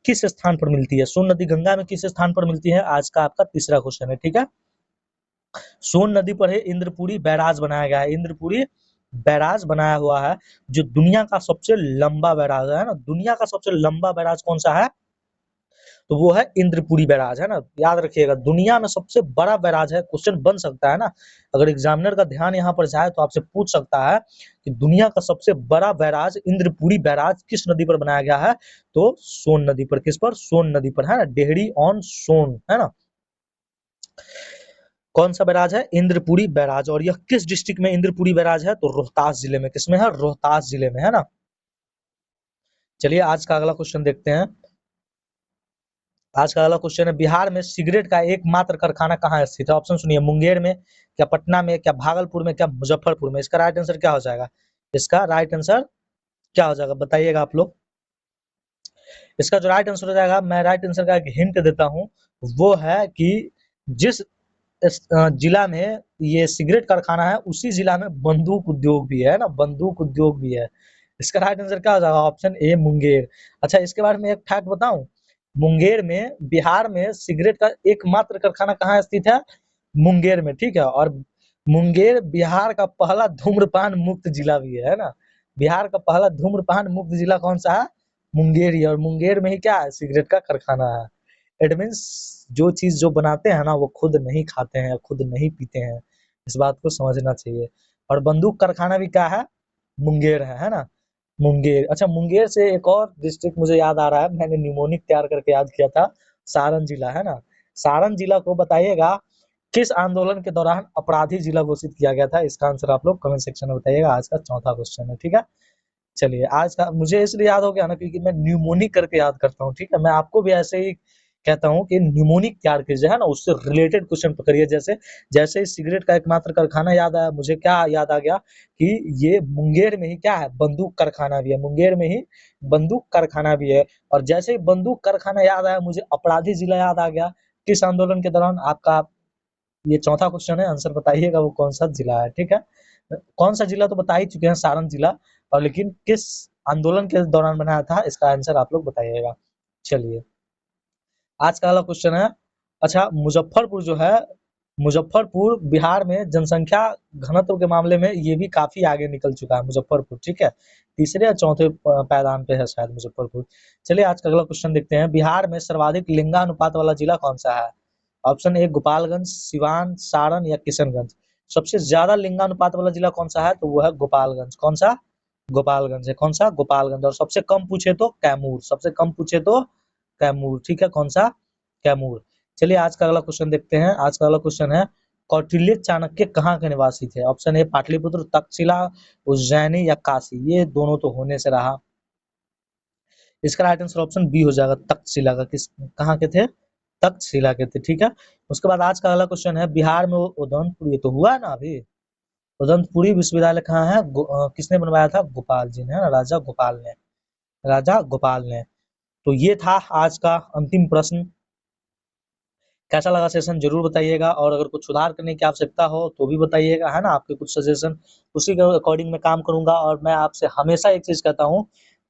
किस स्थान पर मिलती है? सोन नदी गंगा में किस स्थान पर मिलती है? आज का आपका तीसरा क्वेश्चन है, ठीक है। सोन नदी पर है इंद्रपुरी बैराज बनाया गया है। इंद्रपुरी बैराज बनाया हुआ है, जो दुनिया का सबसे लंबा बैराज है ना। दुनिया का सबसे लंबा बैराज कौन सा है? तो वो है इंद्रपुरी बैराज, है ना। याद रखिएगा, दुनिया में सबसे बड़ा बैराज है। क्वेश्चन बन सकता है ना, अगर एग्जामिनर का ध्यान यहाँ पर जाए तो आपसे पूछ सकता है कि दुनिया का सबसे बड़ा बैराज इंद्रपुरी बैराज किस नदी पर बनाया गया है? तो सोन नदी पर। किस पर? सोन नदी पर, है ना। डेहरी ऑन सोन, है ना। कौन सा बैराज है? इंद्रपुरी बैराज। और यह किस डिस्ट्रिक्ट में इंद्रपुरी बैराज है? तो रोहतास जिले में। किसमें है? रोहतास जिले में, है ना। चलिए आज का अगला क्वेश्चन देखते हैं। आज का अगला क्वेश्चन है, बिहार में सिगरेट का एकमात्र कारखाना कहाँ स्थित है? ऑप्शन सुनिए, मुंगेर में, क्या पटना में, क्या भागलपुर में, क्या मुजफ्फरपुर में। इसका राइट आंसर क्या हो जाएगा? इसका राइट आंसर क्या हो जाएगा बताइएगा आप लोग। इसका जो राइट आंसर हो जाएगा, मैं राइट आंसर का एक हिंट देता हूँ, वो है कि जिस जिला में ये सिगरेट कारखाना है, उसी जिला में बंदूक उद्योग भी है ना, बंदूक उद्योग भी है। इसका राइट आंसर क्या हो जाएगा? Option A Munger. अच्छा इसके बारे में एक फैक्ट बताऊं, मुंगेर में, बिहार में सिगरेट का एकमात्र कारखाना कहाँ स्थित है? मुंगेर में, ठीक है। और मुंगेर बिहार का पहला धूम्रपान मुक्त जिला भी है ना। बिहार का पहला धूम्रपान मुक्त जिला कौन सा है? मुंगेर ही। और मुंगेर में ही क्या है? सिगरेट का कारखाना है। इट मीन्स जो चीज जो बनाते हैं ना, वो खुद नहीं खाते हैं, खुद नहीं पीते हैं। इस बात को समझना चाहिए। और बंदूक कारखाना भी क्या है? मुंगेर है ना। मुंगेर। अच्छा मुंगेर से एक और डिस्ट्रिक्ट मुझे याद आ रहा है, मैंने निमोनिक तैयार करके याद किया था, सारण जिला, है ना। सारण जिला को बताइएगा किस आंदोलन के दौरान अपराधी जिला घोषित किया गया था? इसका आंसर आप लोग कमेंट सेक्शन में बताइएगा। आज का चौथा क्वेश्चन है, ठीक है। चलिए आज का मुझे इसलिए याद हो गया ना, क्योंकि मैं न्यूमोनिक करके याद करता हूँ, ठीक है। मैं आपको भी ऐसे ही कहता हूँ कि न्यूमोनिक तैयार कीजिए, है ना, उससे रिलेटेड क्वेश्चन पकड़िए। जैसे जैसे सिगरेट का एकमात्र कारखाना याद आया, मुझे क्या याद आ गया कि ये मुंगेर में ही क्या है? बंदूक कारखाना भी है। मुंगेर में ही बंदूक कारखाना भी है। और जैसे ही बंदूक कारखाना याद आया, मुझे अपराधी जिला याद आ गया। किस आंदोलन के दौरान? आपका ये चौथा क्वेश्चन है, आंसर बताइएगा वो कौन सा जिला है, ठीक है। कौन सा जिला तो बता ही चुके हैं, सारण जिला। और लेकिन किस आंदोलन के दौरान बनाया था? इसका आंसर आप लोग बताइएगा। चलिए आज का अगला क्वेश्चन है, अच्छा मुजफ्फरपुर जो है, मुजफ्फरपुर बिहार में जनसंख्या घनत्व के मामले में ये भी काफी आगे निकल चुका है मुजफ्फरपुर, ठीक है। तीसरे या चौथे पायदान पे है शायद मुजफ्फरपुर। चलिए आज का अगला क्वेश्चन देखते हैं, बिहार में सर्वाधिक लिंगानुपात वाला जिला कौन सा है? ऑप्शन ए गोपालगंज, सिवान, सारण या किशनगंज। सबसे ज्यादा लिंगानुपात वाला जिला कौन सा है? तो वो है गोपालगंज। कौन सा? गोपालगंज है। कौन सा? गोपालगंज। और सबसे कम पूछे तो कैमूर। सबसे कम पूछे तो कैमूर, ठीक है। कौन सा? कैमूर। चलिए आज का अगला क्वेश्चन देखते हैं। आज का अगला क्वेश्चन है, कौटिल्य चाणक्य कहाँ के निवासी थे? ऑप्शन ए पाटलिपुत्र, तक्षशिला, उज्जैनी या काशी। ये दोनों तो होने से रहा। इसका राइट आंसर ऑप्शन बी हो जाएगा, तक्षशिला का। किस कहाँ के थे? तक्षशिला के थे, ठीक है। उसके बाद आज का अगला क्वेश्चन है, बिहार में उदयपुर, ये तो हुआ है ना अभी, उदंतपुरी विश्वविद्यालय कहाँ है? किसने बनवाया था? गोपाल जी ने, है ना, राजा गोपाल ने, राजा गोपाल ने। तो ये था आज का अंतिम प्रश्न। कैसा लगा सेशन जरूर बताइएगा, और अगर कुछ सुधार करने की आवश्यकता हो तो भी बताइएगा, है ना, आपके कुछ सजेशन, उसी के अकॉर्डिंग मैं काम करूंगा। और मैं आपसे हमेशा एक चीज कहता हूँ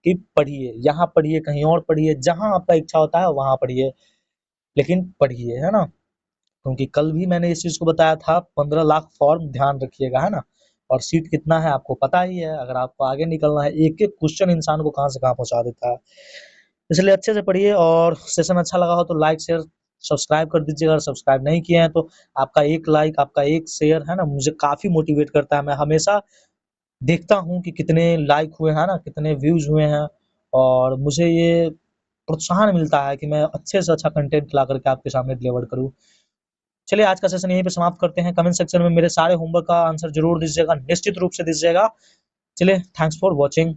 कि पढ़िए, यहाँ पढ़िए, कहीं और पढ़िए, जहाँ आपका इच्छा होता है वहां पढ़िए, लेकिन पढ़िए, है ना, क्योंकि कल भी मैंने इस चीज को बताया था, 15 लाख फॉर्म, ध्यान रखिएगा, है ना, और सीट कितना है आपको पता ही है। अगर आपको आगे निकलना है, एक एक क्वेश्चन इंसान को कहाँ से कहाँ पहुंचा देता है। इसलिए अच्छे से पढ़िए, और सेशन अच्छा लगा हो तो लाइक शेयर सब्सक्राइब कर दीजिएगा। अगर सब्सक्राइब नहीं किए हैं तो आपका एक लाइक, आपका एक शेयर, है ना, मुझे काफी मोटिवेट करता है। मैं हमेशा देखता हूँ कि कितने लाइक हुए हैं ना, कितने व्यूज हुए हैं, और मुझे ये प्रोत्साहन मिलता है कि मैं अच्छे से अच्छा कंटेंट ला करके आपके सामने डिलीवर करूँ। चलिए आज का सेशन यहीं पे समाप्त करते हैं। कमेंट सेक्शन में मेरे सारे होमवर्क का आंसर जरूर दीजिएगा, निश्चित रूप से दीजिएगा। चलिए, थैंक्स फॉर वॉचिंग।